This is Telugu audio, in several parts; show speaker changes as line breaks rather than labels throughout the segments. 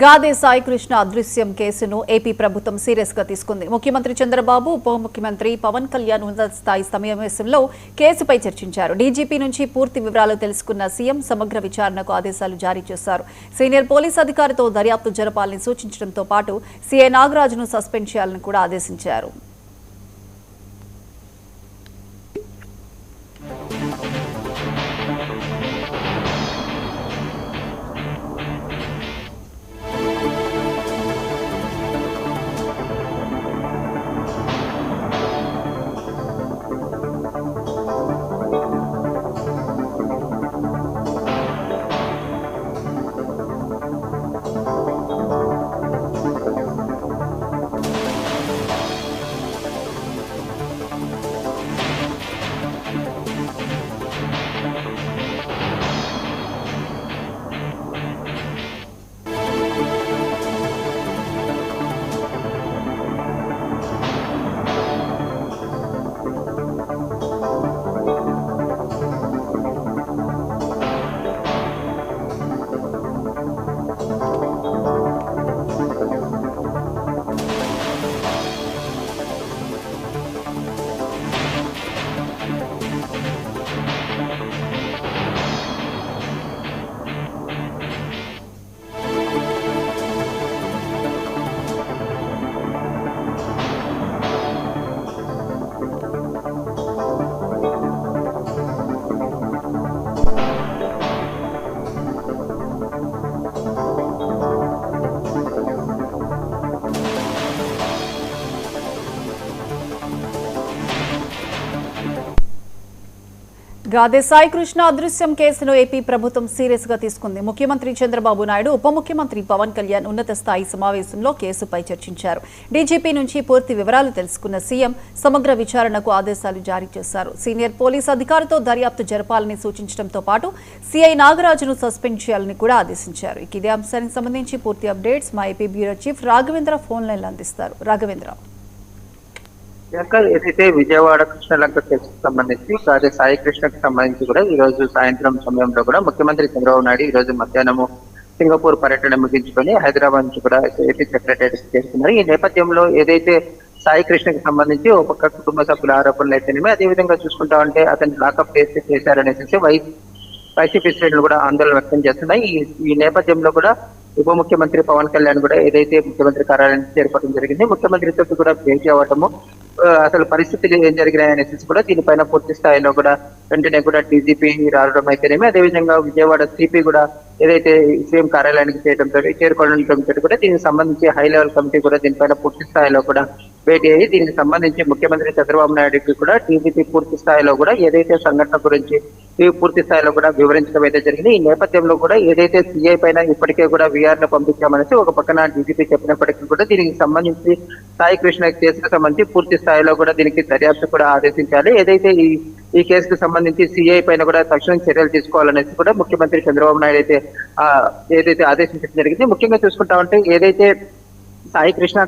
గాదే సాయికృష్ణ అదృశ్యం కేసును ఏపీ ప్రభుత్వం సీరియస్ గా తీసుకుంది. ముఖ్యమంత్రి చంద్రబాబు, ఉప ముఖ్యమంత్రి పవన్ కళ్యాణ్ ఉన్నత స్థాయి సమావేశంలో కేసుపై చర్చించారు. డీజీపీ నుంచి పూర్తి వివరాలు తెలుసుకున్న సీఎం సమగ్ర విచారణకు ఆదేశాలు జారీ చేశారు. సీనియర్ పోలీస్ అధికారితో దర్యాప్తు జరపాలని సూచించడంతో పాటు సీఐ నాగరాజును సస్పెండ్ చేయాలని కూడా ఆదేశించారు. గాదే సాయికృష్ణ అదృశ్యం కేసును ఏపీ ప్రభుత్వం సీరియస్ గా తీసుకుంది. ముఖ్యమంత్రి చంద్రబాబు నాయుడు, ఉప ముఖ్యమంత్రి పవన్ కళ్యాణ్ ఉన్నత స్థాయి సమావేశంలో కేసుపై చర్చించారు. డీజీపీ నుంచి పూర్తి వివరాలు తెలుసుకున్న సీఎం సమగ్ర విచారణకు ఆదేశాలు జారీ చేశారు. సీనియర్ పోలీస్ అధికారితో దర్యాప్తు జరపాలని సూచించడంతో పాటు సీఐ నాగరాజును సస్పెండ్ చేయాలని కూడా ఆదేశించారు. ఇదే అంశానికి సంబంధించి పూర్తి అప్డేట్స్ మా AP bureau chief Raghavendra phone లైన్లో అందిస్తారు. రాఘవేంద్ర,
ఏదైతే విజయవాడ కృష్ణలంక కేసుకు సంబంధించి గాదే సాయికృష్ణకు సంబంధించి కూడా ఈ రోజు సాయంత్రం సమయంలో కూడా ముఖ్యమంత్రి చంద్రబాబు నాయుడు ఈ రోజు మధ్యాహ్నము సింగపూర్ పర్యటన ముగించుకొని హైదరాబాద్ నుంచి కూడా ఏపీ సెక్రటరీ చేస్తున్నారు. ఈ నేపథ్యంలో ఏదైతే సాయికృష్ణకి సంబంధించి ఒక పక్క కుటుంబ సభ్యుల ఆరోపణలు అయితేనేమి, అదేవిధంగా చూసుకుంటా ఉంటే అతన్ని లాకప్ చేశారనేసి వైసీపీ శ్రేణులు కూడా ఆందోళన వ్యక్తం చేస్తున్నాయి. ఈ నేపథ్యంలో కూడా ఉప ముఖ్యమంత్రి పవన్ కళ్యాణ్ కూడా ఏదైతే ముఖ్యమంత్రి కార్యాలయానికి చేరుకోవడం జరిగింది, ముఖ్యమంత్రితో కూడా భేటీ అవ్వటము, అసలు పరిస్థితులు ఏం జరిగినాయనేసి కూడా దీనిపైన పూర్తి స్థాయిలో కూడా వెంటనే కూడా డీజీపీ రావడం అయితేనేమి, అదేవిధంగా విజయవాడ సిపి కూడా ఏదైతే సీఎం కార్యాలయానికి చేరుకోవడంతో కూడా దీనికి సంబంధించి హై లెవెల్ కమిటీ కూడా దీనిపైన పూర్తి స్థాయిలో కూడా భేటీ అయ్యి దీనికి సంబంధించి ముఖ్యమంత్రి చంద్రబాబు నాయుడుకి కూడా డీజీపీ పూర్తి స్థాయిలో కూడా ఏదైతే సంఘటన గురించి పూర్తి స్థాయిలో కూడా వివరించడం అయితే జరిగింది. ఈ నేపథ్యంలో కూడా ఏదైతే సీఐ పైన ఇప్పటికే కూడా వీఆర్ను పంపించామనేసి ఒక పక్కన డీజీపీ చెప్పినప్పటికీ కూడా దీనికి సంబంధించి సాయికృష్ణ కేసుకు సంబంధించి పూర్తి స్థాయిలో కూడా దీనికి దర్యాప్తు కూడా ఆదేశించాలి. ఏదైతే ఈ కేసుకు సంబంధించి సీఐ పైన కూడా తక్షణం చర్యలు తీసుకోవాలనేసి కూడా ముఖ్యమంత్రి చంద్రబాబు నాయుడు ఏదైతే ఆదేశించడం జరిగింది. ముఖ్యంగా చూసుకుంటా ఉంటే ఏదైతే సాయికృష్ణ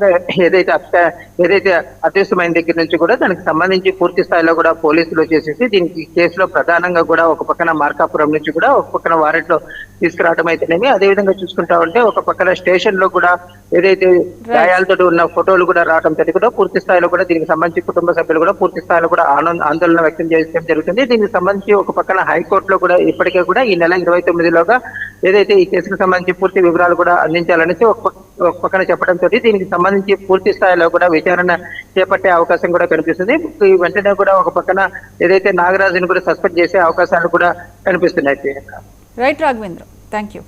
ఏదైతే అదృశ్యమైన దగ్గర నుంచి కూడా దానికి సంబంధించి పూర్తి స్థాయిలో కూడా పోలీసులు చేసేసి దీనికి కేసులో ప్రధానంగా కూడా ఒక పక్కన మార్కాపురం నుంచి కూడా ఒక పక్కన వారెంట్ లో తీసుకురావడం అయితేనేమి, అదేవిధంగా చూసుకుంటా ఉంటే ఒక పక్కన స్టేషన్ లో కూడా ఏదైతే గాయాలతో ఉన్న ఫోటోలు కూడా రావడం తోటి కూడా పూర్తి స్థాయిలో కూడా దీనికి సంబంధించి కుటుంబ సభ్యులు కూడా పూర్తి స్థాయిలో కూడా ఆందోళన వ్యక్తం చేయడం జరుగుతుంది. దీనికి సంబంధించి ఒక పక్కన హైకోర్టులో కూడా ఇప్పటికే కూడా ఈ నెల 29లోగా ఏదైతే ఈ కేసుకు సంబంధించి పూర్తి వివరాలు కూడా అందించాలనేసి ఒక పక్కన చెప్పడంతో దీనికి సంబంధించి పూర్తి స్థాయిలో కూడా విచారణ చేపట్టే అవకాశం కూడా కనిపిస్తుంది. వెంటనే కూడా ఒక పక్కన ఏదైతే నాగరాజుని కూడా సస్పెండ్ చేసే అవకాశాలు కూడా కనిపిస్తున్నాయి.
Right Raghavendra, thank you.